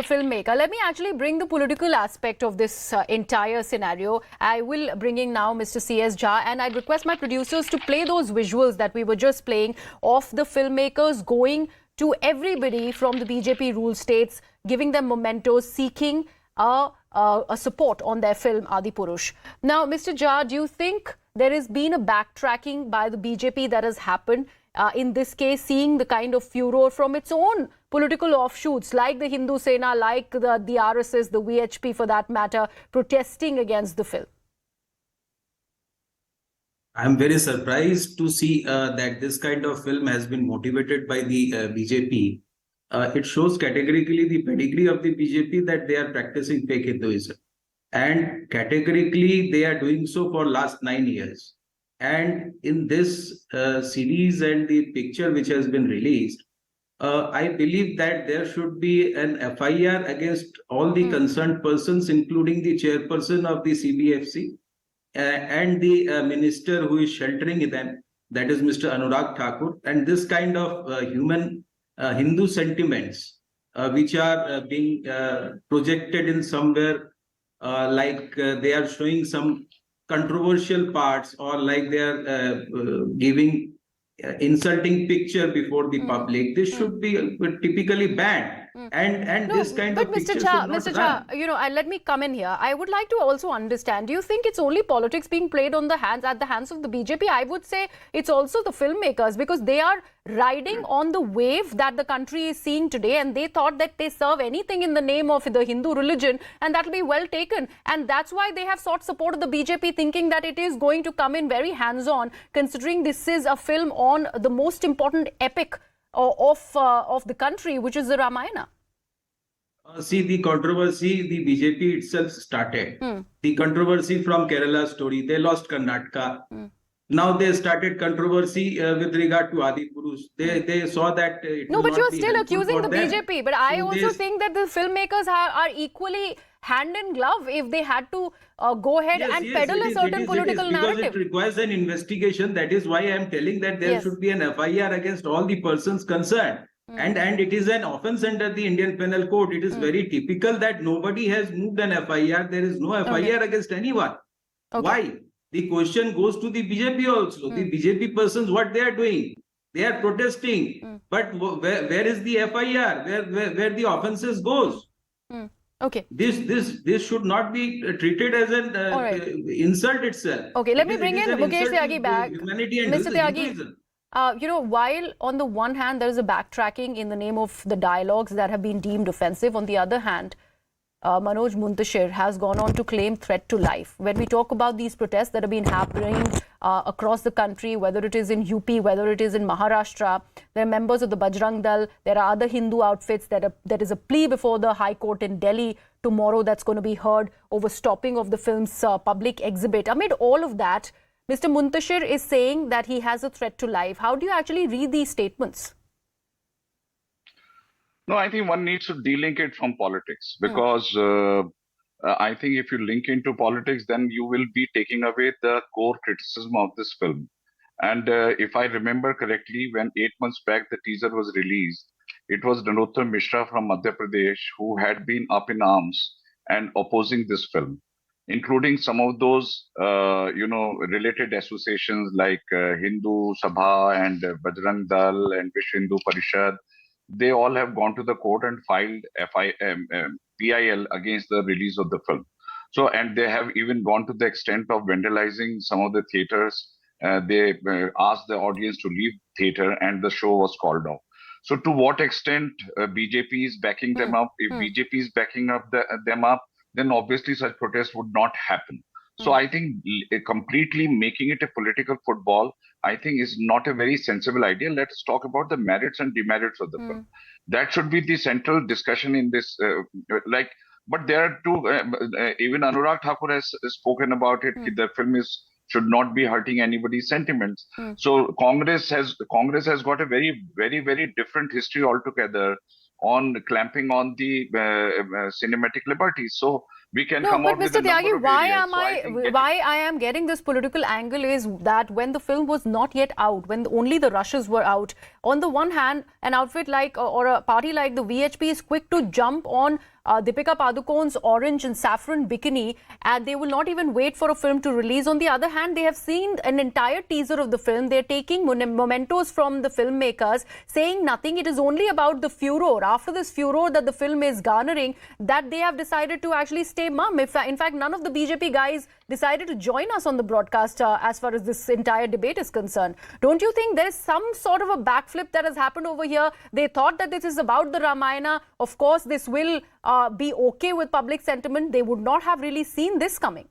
filmmaker. Let me actually bring the political aspect of this entire scenario. I will bring in now Mr. C.S. Jha, and I'd request my producers to play those visuals that we were just playing of the filmmakers going to everybody from the BJP rule states, giving them mementos, seeking a support on their film Adipurush. Now, Mr. Jha, do you think there has been a backtracking by the BJP that has happened? In this case, seeing the kind of furor from its own political offshoots, like the Hindu Sena, like the RSS, the VHP for that matter, protesting against the film. I'm very surprised to see that this kind of film has been motivated by the BJP. It shows categorically the pedigree of the BJP that they are practicing fake Hinduism. And categorically, they are doing so for last 9 years. And in this series and the picture which has been released, I believe that there should be an F.I.R. against all the concerned persons, including the chairperson of the CBFC and the minister who is sheltering them, that is Mr. Anurag Thakur. And this kind of human Hindu sentiments which are being projected in somewhere, like they are showing some controversial parts, or like they are giving insulting picture before the public. This should be typically banned. And this kind of picture should not Mr. Jha, you know, let me come in here. I would like to also understand, do you think it's only politics being played on the hands of the BJP? I would say it's also the filmmakers, because they are riding on the wave that the country is seeing today, and they thought that they serve anything in the name of the Hindu religion and that will be well taken. And that's why they have sought support of the BJP, thinking that it is going to come in very hands-on, considering this is a film on the most important epic of the country, which is the Ramayana. See, the controversy, the BJP itself started. The controversy from Kerala story, they lost Karnataka. Now they started controversy with regard to Adipurush. They saw that it no, will but not you're be still accusing the them. BJP. But I So also think that the filmmakers are equally hand in glove if they had to go ahead and peddle a certain political narrative. Because it requires an investigation. That is why I am telling that there should be an F.I.R. against all the persons concerned. And it is an offense under the Indian Penal Code. It is very typical that nobody has moved an F.I.R. There is no F.I.R. against anyone. Why? The question goes to the BJP also. The BJP persons, what they are doing? They are protesting. But where is the F.I.R.? Where the offences goes? Okay. This should not be treated as an insult itself. Okay, let me bring in Mukesh Tyagi back. Mr. Tyagi, you know, while on the one hand there is a backtracking in the name of the dialogues that have been deemed offensive, on the other hand, Manoj Muntashir has gone on to claim threat to life. When we talk about these protests that have been happening across the country, whether it is in UP, whether it is in Maharashtra, there are members of the Bajrang Dal, there are other Hindu outfits, there is a plea before the High Court in Delhi tomorrow that's going to be heard over stopping of the film's public exhibit. Amid all of that, Mr. Muntashir is saying that he has a threat to life. How do you actually read these statements? No, I think one needs to delink it from politics, because I think if you link into politics, then you will be taking away the core criticism of this film. And if I remember correctly, when 8 months back the teaser was released, it was Narottam Mishra from Madhya Pradesh who had been up in arms and opposing this film, including some of those, related associations like Hindu Sabha and Bajrang Dal and Vishwa Hindu Parishad. They all have gone to the court and filed PIL against the release of the film. So, and they have even gone to the extent of vandalizing some of the theaters. They asked the audience to leave theater, and the show was called off. So, to what extent BJP is backing them up? If BJP is backing up them up, then obviously such protests would not happen. So I think completely making it a political football, I think, is not a very sensible idea. Let's talk about the merits and demerits of the film. That should be the central discussion in this. But there are two. Even Anurag Thakur has spoken about it. The film should not be hurting anybody's sentiments. So Congress has got a very, very, very different history altogether on clamping on the cinematic liberties. So we can No, come but out with Mr. a number Tyagi, of areas. So I think why I am getting this political angle is that when the film was not yet out, when only the rushes were out, on the one hand, an outfit like or a party like the VHP is quick to jump on Deepika Padukone's orange and saffron bikini, and they will not even wait for a film to release. On the other hand, they have seen an entire teaser of the film. They're taking mementos from the filmmakers, saying nothing. It is only about the furor, after this furor that the film is garnering, that they have decided to actually stay mum. In fact, none of the BJP guys decided to join us on the broadcast as far as this entire debate is concerned. Don't you think there's some sort of a backflip that has happened over here? They thought that this is about the Ramayana. Of course, this will be okay with public sentiment. They would not have really seen this coming.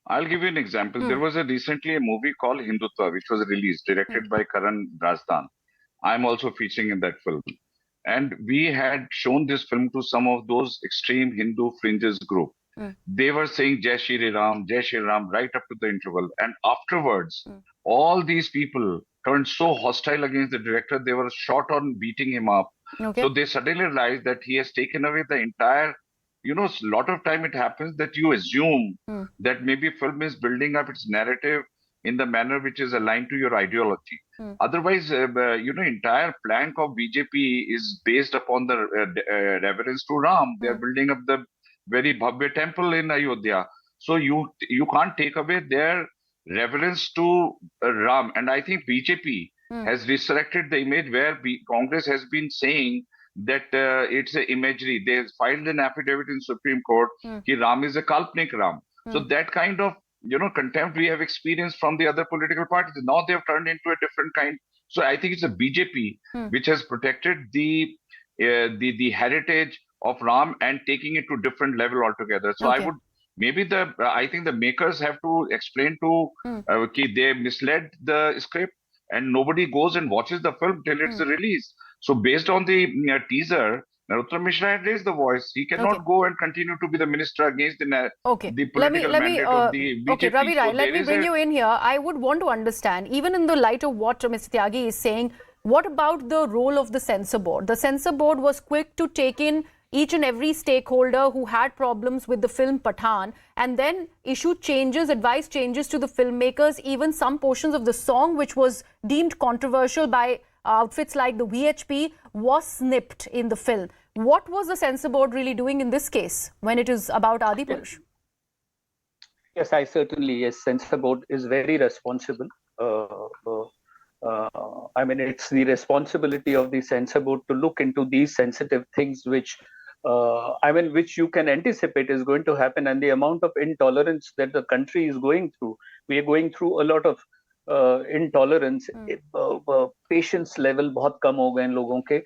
I'll give you an example. There was recently a movie called Hindutva, which was released, directed by Karan Rajdan. I'm also featuring in that film. And we had shown this film to some of those extreme Hindu fringes group. They were saying Jai Shri Ram, right up to the interval. And afterwards, all these people turned so hostile against the director, they were short on beating him up. Okay. So they suddenly realized that he has taken away the entire, you know, a lot of time it happens that you assume that maybe film is building up its narrative in the manner which is aligned to your ideology. Otherwise, you know, entire plank of BJP is based upon the reverence to Ram. They are building up the very Bhavya temple in Ayodhya. So you can't take away their reverence to Ram. And I think BJP has resurrected the image where Congress has been saying that it's an imagery. They filed an affidavit in Supreme Court that Ram is a Kalpnik Ram. So that kind of, you know, contempt we have experienced from the other political parties. Now they have turned into a different kind. So I think it's a BJP which has protected the heritage of Ram and taking it to different level altogether. So Okay. I think the makers have to explain to they misled the script and nobody goes and watches the film till it's released. So based on the teaser, Narottam Mishra had raised the voice. He cannot go and continue to be the minister against the political mandate of the BJP. Okay, Ravi Rai, So let me bring you in here. I would want to understand, even in the light of what Mr. Tyagi is saying, what about the role of the censor board? The censor board was quick to take in each and every stakeholder who had problems with the film Pathan and then issued changes, advised changes to the filmmakers. Even some portions of the song which was deemed controversial by outfits like the VHP was snipped in the film. What was the censor board really doing in this case when it is about Adipurush? Yes, censor board is very responsible. I mean, it's the responsibility of the censor board to look into these sensitive things which which you can anticipate is going to happen, and the amount of intolerance that the country is going through. We are going through a lot of intolerance. Patience level बहुत कम हो गए इन लोगों के.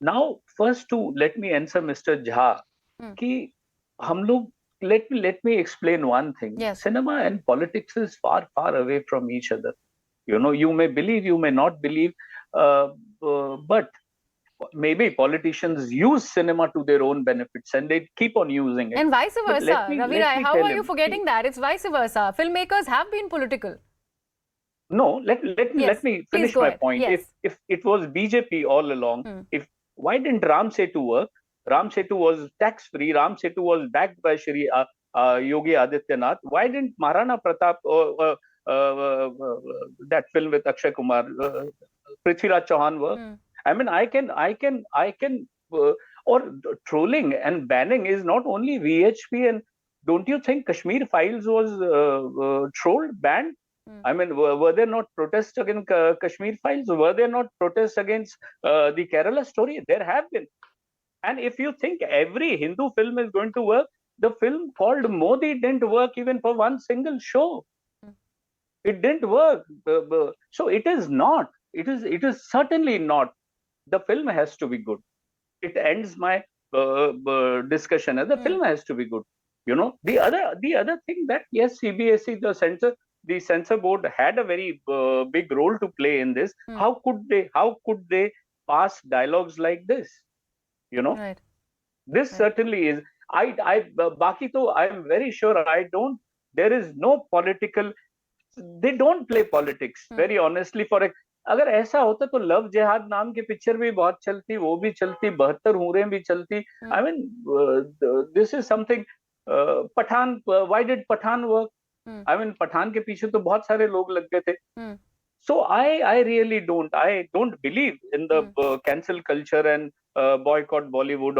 Now, first let me answer Mr. Jha कि हम लोग let me explain one thing. Yes. Cinema and politics is far away from each other. You know, you may believe, you may not believe, but maybe politicians use cinema to their own benefits and they keep on using it. And vice versa. Ravi Rai, how are you him, forgetting that? It's vice versa. Filmmakers have been political. No, let me finish my point. Yes. If it was BJP all along, why didn't Ram Setu work? Ram Setu was tax-free. Ram Setu was backed by Shri Yogi Adityanath. Why didn't Maharana Pratap that film with Akshay Kumar, Prithviraj Chauhan work? I mean, I can or trolling and banning is not only VHP. And don't you think Kashmir Files was trolled, banned? I mean, were there not protests against Kashmir Files? Were there not protests against the Kerala story? There have been. And if you think every Hindu film is going to work, the film called Modi didn't work even for one single show. It didn't work. So it is not. It is certainly not. The film has to be good. It ends my discussion. The film has to be good. You know, the other thing that yes, CBSE, the censor board had a very big role to play in this. How could they pass dialogues like this? You know, right. This certainly is. Baki to I'm very sure there is no political. They don't play politics very honestly. अगर ऐसा होता तो love जिहाद नाम की picture भी बहुत चलती, वो भी चलती, 72 हूरें भी चलती. I mean this is something. Pathaan, why did Pathaan work? I mean Pathaan के पीछे तो बहुत सारे लोग लग गए थे. So I really don't believe in the cancel culture and boycott Bollywood